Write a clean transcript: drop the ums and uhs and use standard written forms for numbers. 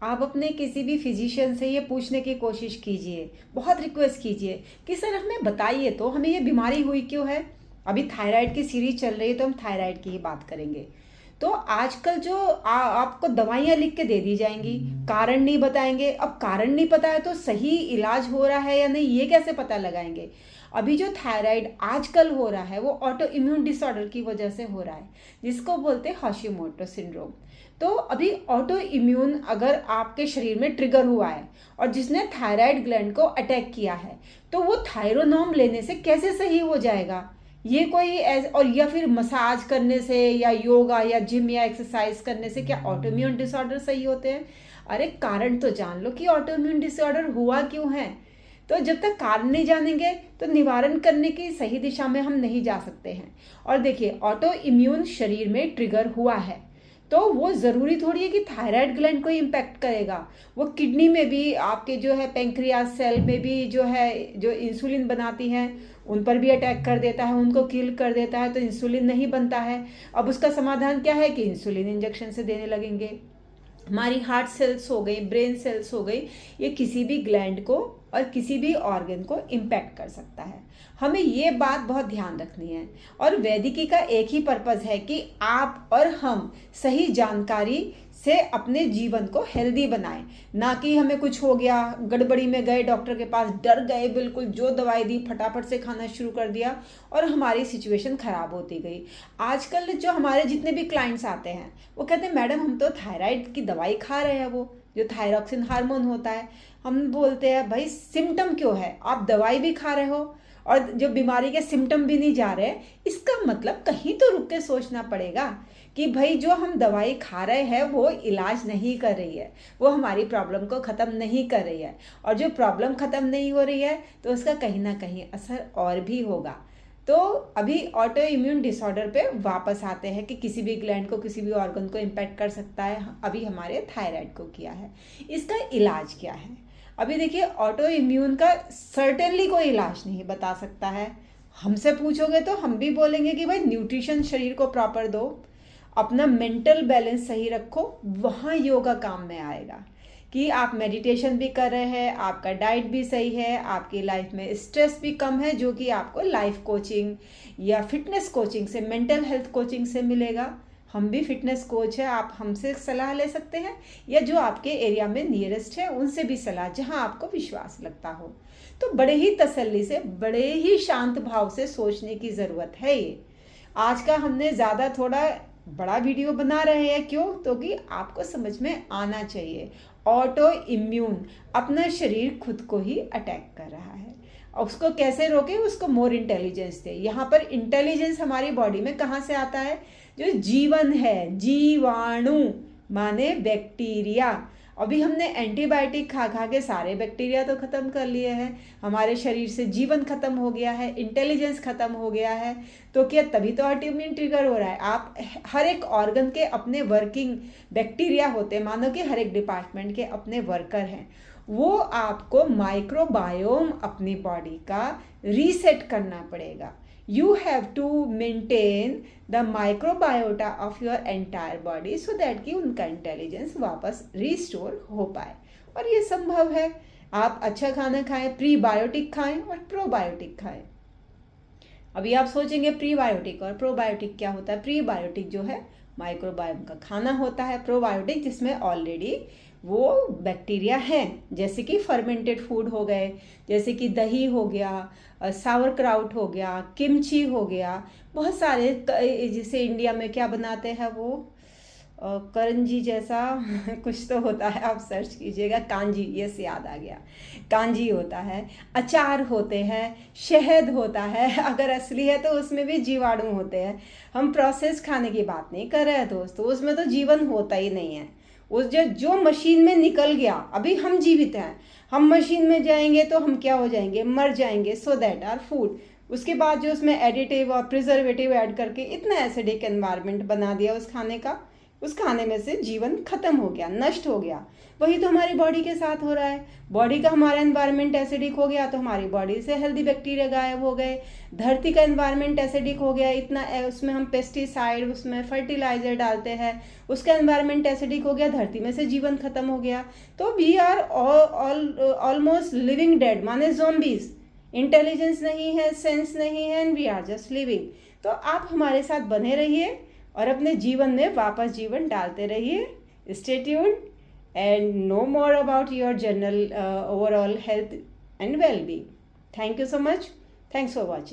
आप अपने किसी भी फिजिशियन से ये पूछने की कोशिश कीजिए, बहुत रिक्वेस्ट कीजिए कि सर हमें बताइए तो हमें ये बीमारी हुई क्यों है। अभी थायराइड की सीरीज चल रही है तो हम थायराइड की ही बात करेंगे। तो आजकल जो आपको दवाइयाँ लिख के दे दी जाएंगी, कारण नहीं बताएंगे। अब कारण नहीं पता है तो सही इलाज हो रहा है या नहीं ये कैसे पता लगाएंगे। अभी जो थायराइड आजकल हो रहा है वो ऑटो इम्यून डिसऑर्डर की वजह से हो रहा है, जिसको बोलते हैं हाशिमोटो सिंड्रोम। तो अभी ऑटो इम्यून अगर आपके शरीर में ट्रिगर हुआ है और जिसने थायराइड ग्लैंड को अटैक किया है, तो वो थायरोनॉम लेने से कैसे सही हो जाएगा। ये कोई और या फिर मसाज करने से या योगा या जिम या एक्सरसाइज करने से क्या ऑटो इम्यून डिसऑर्डर सही होते हैं। अरे कारण तो जान लो कि ऑटो इम्यून डिसऑर्डर हुआ क्यों है। तो जब तक कारण नहीं जानेंगे तो निवारण करने की सही दिशा में हम नहीं जा सकते हैं। और देखिए, ऑटो इम्यून शरीर में ट्रिगर हुआ है तो वो ज़रूरी थोड़ी है कि थायराइड ग्लैंड को इम्पैक्ट करेगा। वो किडनी में भी, आपके जो है पेंक्रियास सेल में भी जो है, जो इंसुलिन बनाती हैं उन पर भी अटैक कर देता है, उनको किल कर देता है, तो इंसुलिन नहीं बनता है। अब उसका समाधान क्या है कि इंसुलिन इंजेक्शन से देने लगेंगे। हमारी हार्ट सेल्स हो गई, ब्रेन सेल्स हो गई, ये किसी भी ग्लैंड को और किसी भी ऑर्गन को इम्पैक्ट कर सकता है। हमें ये बात बहुत ध्यान रखनी है। और वैदिकी का एक ही पर्पज़ है कि आप और हम सही जानकारी से अपने जीवन को हेल्दी बनाएं, ना कि हमें कुछ हो गया, गड़बड़ी में गए डॉक्टर के पास, डर गए, बिल्कुल जो दवाई दी फटाफट से खाना शुरू कर दिया और हमारी सिचुएशन ख़राब होती गई। आजकल जो हमारे जितने भी क्लाइंट्स आते हैं वो कहते हैं मैडम हम तो थायराइड की दवाई खा रहे हैं, वो जो थायरॉक्सिन हार्मोन होता है। हम बोलते हैं भाई सिम्टम क्यों है, आप दवाई भी खा रहे हो और जो बीमारी के सिम्टम भी नहीं जा रहे, इसका मतलब कहीं तो रुक के सोचना पड़ेगा कि भाई जो हम दवाई खा रहे हैं वो इलाज नहीं कर रही है, वो हमारी प्रॉब्लम को ख़त्म नहीं कर रही है। और जो प्रॉब्लम ख़त्म नहीं हो रही है तो उसका कहीं ना कहीं असर और भी होगा। तो अभी ऑटो इम्यून डिसऑर्डर पे वापस आते हैं कि किसी भी ग्लैंड को, किसी भी ऑर्गन को इम्पैक्ट कर सकता है। अभी हमारे थायराइड को किया है, इसका इलाज क्या है। अभी देखिए, ऑटो इम्यून का सर्टेनली कोई इलाज नहीं बता सकता है। हमसे पूछोगे तो हम भी बोलेंगे कि भाई न्यूट्रिशन शरीर को प्रॉपर दो, अपना मेंटल बैलेंस सही रखो, वहाँ योगा काम में आएगा। कि आप मेडिटेशन भी कर रहे हैं, आपका डाइट भी सही है, आपकी लाइफ में स्ट्रेस भी कम है, जो कि आपको लाइफ कोचिंग या फिटनेस कोचिंग से, मेंटल हेल्थ कोचिंग से मिलेगा। हम भी फिटनेस कोच है, आप हमसे सलाह ले सकते हैं या जो आपके एरिया में नियरेस्ट है उनसे भी सलाह, जहां आपको विश्वास लगता हो। तो बड़े ही तसल्ली से, बड़े ही शांत भाव से सोचने की ज़रूरत है। ये आज का हमने ज़्यादा थोड़ा बड़ा वीडियो बना रहे हैं, क्यों, तो कि आपको समझ में आना चाहिए। ऑटो इम्यून अपना शरीर खुद को ही अटैक कर रहा है, उसको कैसे रोके, उसको मोर इंटेलिजेंस दे। यहाँ पर इंटेलिजेंस हमारी बॉडी में कहाँ से आता है, जो जीवन है, जीवाणु माने बैक्टीरिया। अभी हमने एंटीबायोटिक खा खा के सारे बैक्टीरिया तो खत्म कर लिए हैं, हमारे शरीर से जीवन खत्म हो गया है, इंटेलिजेंस खत्म हो गया है। तो क्या तभी तो ऑटो इम्यून ट्रिगर हो रहा है। आप हर एक ऑर्गन के अपने वर्किंग बैक्टीरिया होते हैं, मानो कि हर एक डिपार्टमेंट के अपने वर्कर हैं। वो आपको माइक्रोबायोम अपनी बॉडी का रीसेट करना पड़ेगा। You have to maintain the microbiota of your entire body so that कि उनका इंटेलिजेंस वापस रिस्टोर हो पाए। और ये संभव है। आप अच्छा खाना खाएं, प्रीबायोटिक खाएं और प्रोबायोटिक खाएं। अभी आप सोचेंगे प्रीबायोटिक और प्रोबायोटिक क्या होता है। प्रीबायोटिक जो है माइक्रोबायोम का खाना होता है, प्रोबायोटिक जिसमें ऑलरेडी वो बैक्टीरिया हैं, जैसे कि फर्मेंटेड फूड हो गए, जैसे कि दही हो गया, सावर क्राउट हो गया, किमची हो गया, बहुत सारे, जैसे इंडिया में क्या बनाते हैं वो करंजी जैसा कुछ तो होता है, आप सर्च कीजिएगा, कांजी, ये से याद आ गया, कांजी होता है, अचार होते हैं, शहद होता है, अगर असली है तो उसमें भी जीवाणु होते हैं। हम प्रोसेस खाने की बात नहीं कर रहे हैं दोस्तों, उसमें तो जीवन होता ही नहीं है। उस जो मशीन में निकल गया, अभी हम जीवित हैं, हम मशीन में जाएंगे तो हम क्या हो जाएंगे, मर जाएंगे। So that are food. उसके बाद जो उसमें एडिटिव और प्रिजर्वेटिव ऐड करके इतना एसिडिक एनवायरनमेंट बना दिया उस खाने का उस खाने में से जीवन खत्म हो गया, नष्ट हो गया। वही तो हमारी बॉडी के साथ हो रहा है। बॉडी का हमारा एनवायरनमेंट एसिडिक हो गया तो हमारी बॉडी से हेल्दी बैक्टीरिया गायब हो गए। धरती का एनवायरनमेंट एसिडिक हो गया, इतना उसमें हम पेस्टिसाइड, उसमें फर्टिलाइजर डालते हैं, उसका एनवायरनमेंट एसिडिक हो गया, धरती में से जीवन खत्म हो गया। तो we are almost living dead, माने ज़ॉम्बीज। इंटेलिजेंस नहीं है, सेंस नहीं है, and we are just living. तो आप हमारे साथ बने रहिए और अपने जीवन में वापस जीवन डालते रहिए। Stay tuned and know more about your general overall health and well-being. Thank you so much. Thanks for watching.